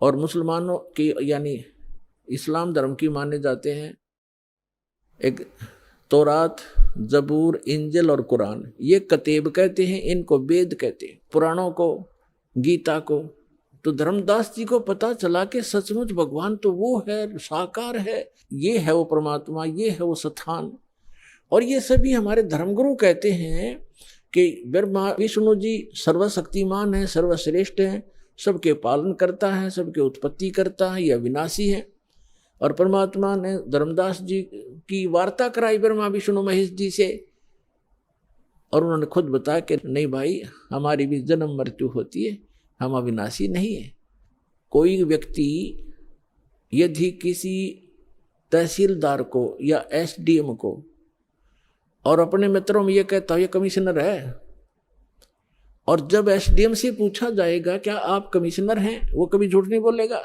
और मुसलमानों की यानी इस्लाम धर्म की माने जाते हैं एक तौरात, जबूर, इंजिल और कुरान। ये कतेब कहते हैं, इनको वेद कहते हैं, पुराणों को, गीता को। तो धर्मदास जी को पता चला कि सचमुच भगवान तो वो है, साकार है, ये है वो परमात्मा, ये है वो स्थान। और ये सभी हमारे धर्मगुरु कहते हैं कि ब्रह्मा विष्णु जी सर्वशक्तिमान है, सर्वश्रेष्ठ है, सबके पालन करता है, सबके उत्पत्ति करता है, या विनाशी है। और परमात्मा ने धर्मदास जी की वार्ता कराई ब्रह्मा विष्णु महेश जी से, और उन्होंने खुद बताया कि नहीं भाई, हमारी भी जन्म मृत्यु होती है, हम अविनाशी नहीं है। कोई व्यक्ति यदि किसी तहसीलदार को या एसडीएम को और अपने मित्रों में ये कहता है ये कमिश्नर है, और जब एसडीएम से पूछा जाएगा क्या आप कमिश्नर हैं, वो कभी झूठ नहीं बोलेगा।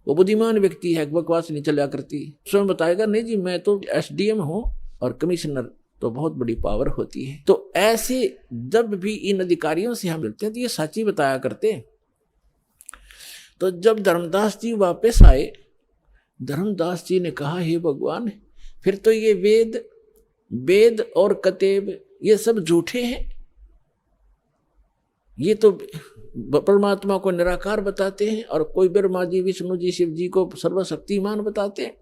वो बुद्धिमान व्यक्ति है, बकवास नहीं चला करती। स्वयं बताएगा नहीं जी मैं तो एसडीएम हूं, और कमिश्नर तो बहुत बड़ी पावर होती है। तो ऐसे जब भी इन अधिकारियों से हम मिलते हैं तो ये सच्ची बताया करते हैं। तो जब धर्मदास जी वापस आए, धर्मदास जी ने कहा हे भगवान, फिर तो ये वेद और कतेब ये सब झूठे हैं, ये तो परमात्मा को निराकार बताते हैं, और कोई ब्रह्मा जी, विष्णु जी, शिव जी को सर्वशक्तिमान बताते हैं।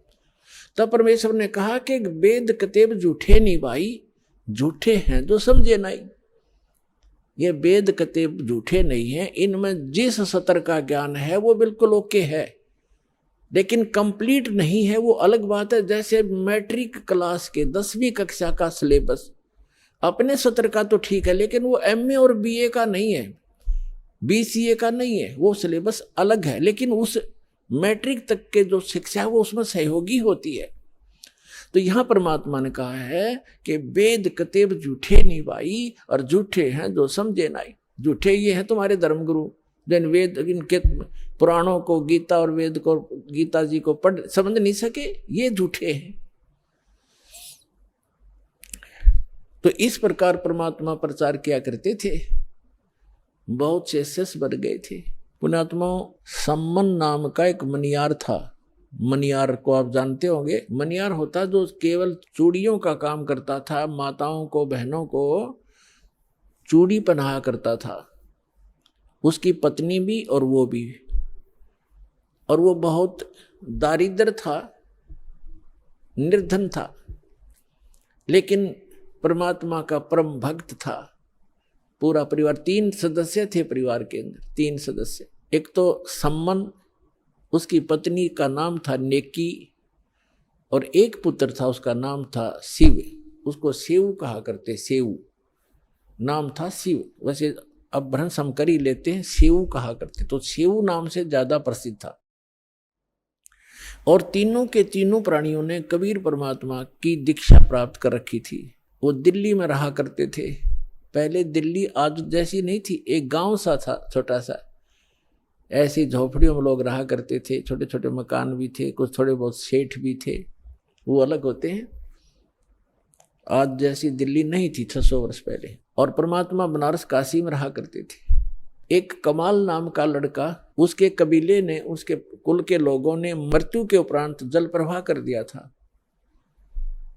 तब परमेश्वर ने कहा कि वेद कतेब झूठे नहीं भाई, झूठे हैं जो समझे नहीं। ये वेद कतेब झूठे नहीं हैं, इनमें जिस सत्र का ज्ञान है वो बिल्कुल ओके है, लेकिन कंप्लीट नहीं है, वो अलग बात है। जैसे मैट्रिक क्लास के 10वीं कक्षा का सिलेबस अपने सत्र का तो ठीक है, लेकिन वो एमए और बीए का नहीं है, बीसीए का नहीं है, वो सिलेबस अलग है। लेकिन उस मैट्रिक तक के जो शिक्षा है वो उसमें सहयोगी होती है। तो यहाँ परमात्मा ने कहा है कि वेद कतेब झूठे नहीं भाई, और झूठे हैं जो समझे नहीं। झूठे ये हैं तुम्हारे धर्मगुरु, जिन वेद इनके पुराणों को, गीता और वेद को, गीता जी को पढ़ समझ नहीं सके, ये झूठे हैं। तो इस प्रकार परमात्मा प्रचार किया करते थे, बहुत से शिष्य बन गए थे। पुण्यात्माओं, सम्मन नाम का एक मनियार था। मनियार को आप जानते होंगे। मनियार होता जो केवल चूड़ियों का काम करता था, माताओं को, बहनों को चूड़ी पहनाया करता था, उसकी पत्नी भी और वो भी। और वो बहुत दारिद्र था, निर्धन था, लेकिन परमात्मा का परम भक्त था। पूरा परिवार, 3 सदस्य थे परिवार के अंदर, 3 सदस्य। एक तो सम्मन, उसकी पत्नी का नाम था नेकी, और एक पुत्र था उसका नाम था शिव, उसको शिव कहा करते, शिव नाम था शिव। वैसे अब भ्रंश हम कर ही लेते हैं, शिव कहा करते, तो शिव नाम से ज्यादा प्रसिद्ध था। और तीनों के तीनों प्राणियों ने कबीर परमात्मा की दीक्षा प्राप्त कर रखी थी। वो दिल्ली में रहा करते थे। पहले दिल्ली आज जैसी नहीं थी, एक गांव सा था छोटा सा, ऐसी झोपड़ियों में लोग रहा करते थे। छोटे छोटे मकान भी थे, कुछ थोड़े बहुत सेठ भी थे, वो अलग होते हैं। आज जैसी दिल्ली नहीं थी 600 वर्ष पहले। और परमात्मा बनारस काशी में रहा करते थे। एक कमाल नाम का लड़का, उसके कबीले ने, उसके कुल के लोगों ने मृत्यु के उपरांत जल प्रवाह कर दिया था।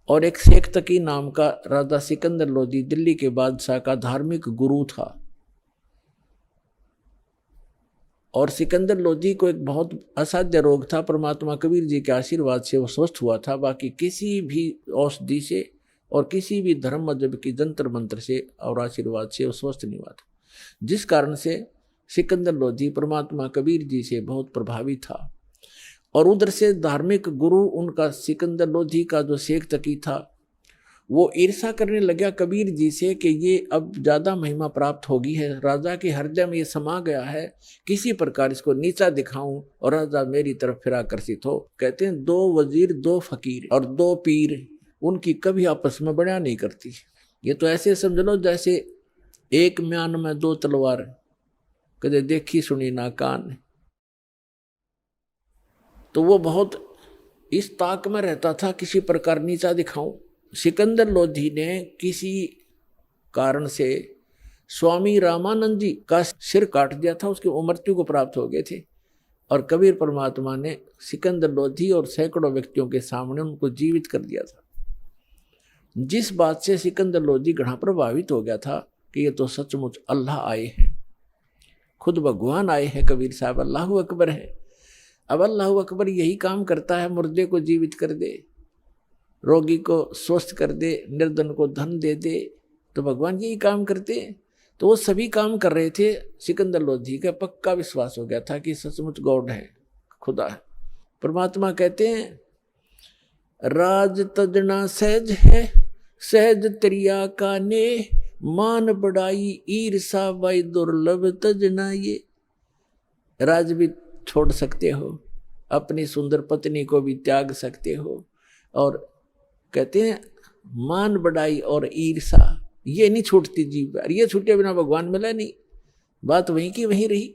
और एक शेख तकी नाम का राजा सिकंदर लोधी, दिल्ली के बादशाह का धार्मिक गुरु था। और सिकंदर लोधी को एक बहुत असाध्य रोग था, परमात्मा कबीर जी के आशीर्वाद से वो स्वस्थ हुआ था। बाकी किसी भी औषधि से और किसी भी धर्म मजहब की जंतर मंत्र से और आशीर्वाद से वो स्वस्थ नहीं हुआ था, जिस कारण से सिकंदर लोधी परमात्मा कबीर जी से बहुत प्रभावित था। और उधर से धार्मिक गुरु उनका सिकंदर लोधी का जो शेख तकी था, वो ईर्षा करने लगा कबीर जी से कि ये अब ज़्यादा महिमा प्राप्त होगी है, राजा के हृदय में ये समा गया है, किसी प्रकार इसको नीचा दिखाऊं और राजा मेरी तरफ फिर आकर्षित हो। कहते हैं 2 वजीर 2 फकीर और 2 पीर, उनकी कभी आपस में बड़ा नहीं करती। ये तो ऐसे समझ लो जैसे एक म्यान में 2 तलवार, कदे देखी सुनी ना कान। तो वो बहुत इस ताक में रहता था, किसी प्रकार नीचा दिखाऊं। सिकंदर लोधी ने किसी कारण से स्वामी रामानंद जी का सिर काट दिया था, उसकी मृत्यु को प्राप्त हो गए थे। और कबीर परमात्मा ने सिकंदर लोधी और सैकड़ों व्यक्तियों के सामने उनको जीवित कर दिया था। जिस बात से सिकंदर लोधी घना प्रभावित हो गया था कि ये तो सचमुच अल्लाह आए हैं, खुद भगवान आए हैं। कबीर साहब अल्लाहू अकबर है। अब अल्लाहू अकबर यही काम करता है, मुर्दे को जीवित कर दे, रोगी को स्वस्थ कर दे, निर्धन को धन दे दे, तो भगवान यही काम करते हैं। तो वो सभी काम कर रहे थे। सिकंदर लोधी का पक्का विश्वास हो गया था कि सचमुच गॉड है, खुदा है। परमात्मा कहते हैं राज तजना सहज है, सहज त्रिया का ने, मान बढ़ाई ईर्षा बाई दुर्लभ तजना ये। राज भी छोड़ सकते हो, अपनी सुंदर पत्नी को भी त्याग सकते हो, और कहते हैं मान बढ़ाई और ईर्षा ये नहीं छूटती जीव पर। ये छूटे बिना भगवान मिला नहीं, बात वहीं की वहीं रही।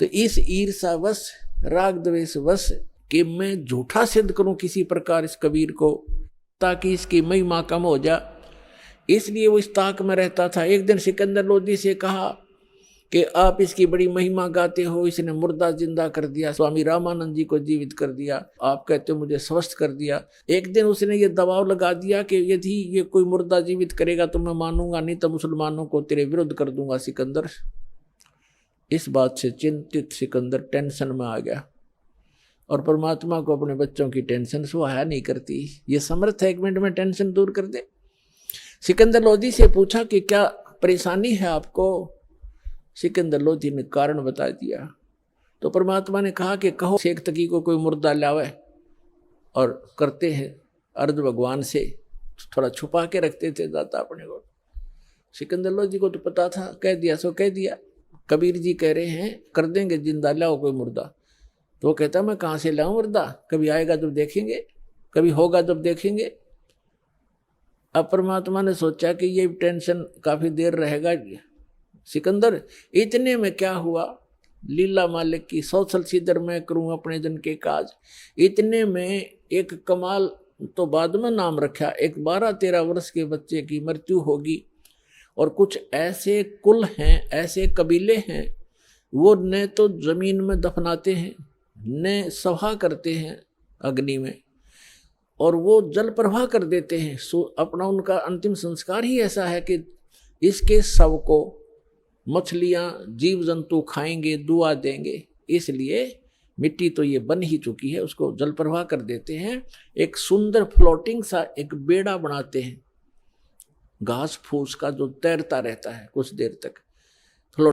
तो इस ईर्षा वश, राग द्वेष वश कि मैं झूठा सिद्ध करूं किसी प्रकार इस कबीर को, ताकि इसकी महिमा कम हो जा, इसलिए वो इस ताक में रहता था। एक दिन सिकंदर लोधी से कहा कि आप इसकी बड़ी महिमा गाते हो, इसने मुर्दा जिंदा कर दिया, स्वामी रामानंद जी को जीवित कर दिया, आप कहते हो मुझे स्वस्थ कर दिया। एक दिन उसने ये दबाव लगा दिया कि यदि ये कोई मुर्दा जीवित करेगा तो मैं मानूंगा, नहीं तो मुसलमानों को तेरे विरुद्ध कर दूंगा सिकंदर। इस बात से चिंतित सिकंदर टेंशन में आ गया, और परमात्मा को अपने बच्चों की टेंशन सुहाया नहीं करती। ये समर्थ है 1 मिनट में टेंशन दूर कर दे। सिकंदर लोधी से पूछा कि क्या परेशानी है आपको? सिकंदर लोधी ने कारण बता दिया। तो परमात्मा ने कहा कि कहो शेख तकी को कोई मुर्दा लावे, और करते हैं अर्ध भगवान से, थोड़ा छुपा के रखते थे दाता अपने को। सिकंदर लोधी को तो पता था, कह दिया सो कह दिया। कबीर जी कह रहे हैं कर देंगे जिंदा, लाओ कोई मुर्दा। तो वो कहता मैं कहाँ से लाऊं मुर्दा, कभी आएगा जब देखेंगे, कभी होगा जब देखेंगे। अब परमात्मा ने सोचा कि ये टेंशन काफी देर रहेगा। सिकंदर इतने में क्या हुआ, लीला मालिक की, सौसल सीधर मैं करूं अपने जन के काज। इतने में एक कमाल तो बाद में नाम रखा, एक 12-13 वर्ष के बच्चे की मृत्यु होगी। और कुछ ऐसे कुल हैं, ऐसे कबीले हैं, वो न तो जमीन में दफनाते हैं, न सभा करते हैं अग्नि में, और वो जल प्रवाह कर देते हैं। अपना उनका अंतिम संस्कार ही ऐसा है कि इसके शव को मछलियां जीव जंतु खाएंगे, दुआ देंगे। इसलिए मिट्टी तो ये बन ही चुकी है, उसको जल प्रवाह कर देते हैं। एक सुंदर फ्लोटिंग सा एक बेड़ा बनाते हैं, घास फूस का, जो तैरता रहता है कुछ देर तक।